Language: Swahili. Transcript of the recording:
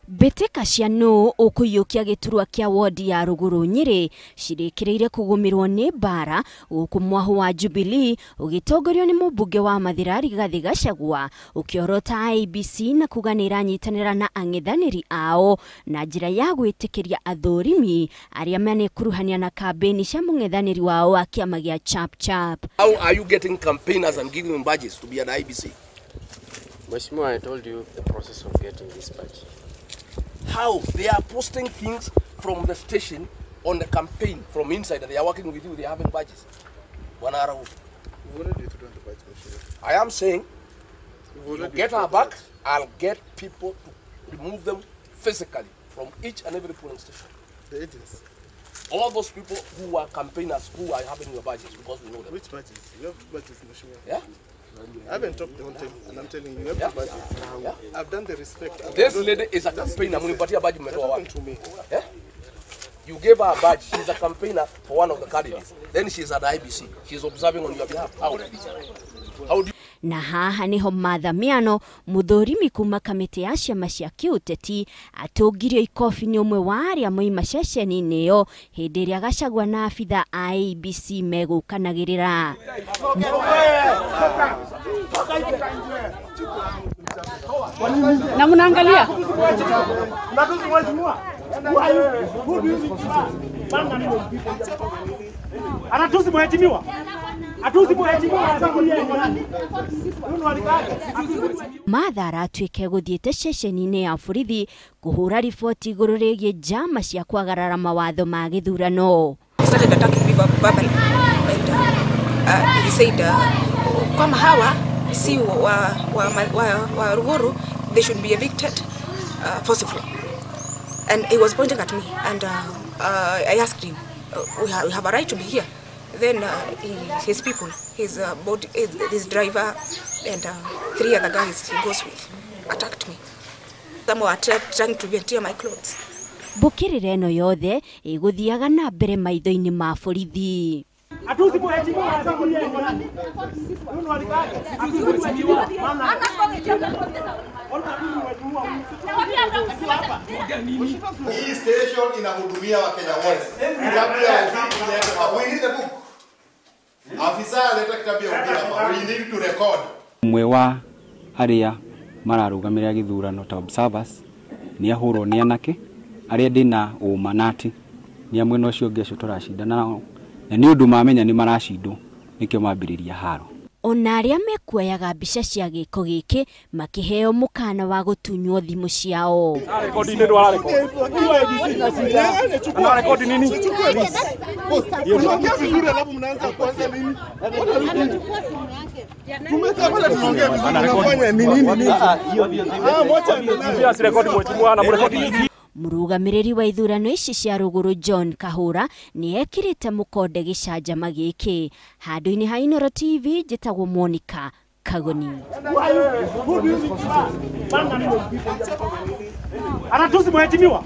Beteka cia no ukuyukia giturwa kia wodi ya Ruguru Nyeri cirekereire kugumirwo ni bara guku mwahu wa Jubilee ugitongorio ni mubunge wa Mathira Rigathi Gachagua ukiorota IEBC na kuganira nyitanira na ang'ethaniri ao na njira ya gwitikiria athurimi aria manekuruhania na kampeni cia mung'ethaniri wao wa kiama gia Chap Chap. How are you getting campaigners and giving them badges to be at IEBC? Mheshimiwa, I told you the process of getting this badge. How? They are posting things from the station on the campaign from inside and they are working with you, they are having badges. I am saying, you get her back, I'll get people to remove them physically from each and every polling station. The agents? All those people who are campaigners who are having your badges because we know them. Which badges? You have badges, Mheshimiwa. Yeah? I haven't talked the whole time and I'm telling you, you have badges. Yeah? I've done the respect. This lady is a campaigner. That happened to me. Yeah? You gave her a badge. She's a campaigner for one of the candidates. Then she's at IEBC. She's observing on your behalf. How do you... Na haha niho mathamiano muthurimi kuma kamiti ya ciama cia kiuteti atungirio ikofi ni umwe wa aria moima ceceni-ini yo hindi iria Gachagua na abitha IEBC megukanagirira. Na mnaangalia anatusi mheshimiwa. Mathara atuike guthiete ceceni-ini ya borithi kuhura riboti iguru rigie njama cia kwagarara mawatho ma githurano. Started attacking me verbally and he said kama hawa si wa Ruguru, they should be evicted forcibly, and he was pointing at me and I asked him, we have a right to be here. Then his people, his driver and 3 other guys he goes with attacked me. Some were trying to tear my clothes. Bukirire no yothe iguthiaga na mbere maitho-ini ma borithi. Hii station inahudumia Wakenya wote. We need the book. Afisa leta kitabu ya ubira hapa. We need to record. Mwe wa aria mararugamira githurano ta observers ni ahuro ni anake aria ndina umanati ni amwe no cio ngeco turacindana nao na ni undu mamenya ni maracindwo nikio mambiriria haro. Ona aria mekuoyaga mbica cia giko giki makiheo mukana wa gutunywo thimu ciao. Murugamiriri wa ithurano ici cia Ruguru John Kahura ni ekirite mukonde gicanjama giki. Handu-ini ha Inooro TV njitagwo Monica Kagoni. Anatusi mheshimiwa.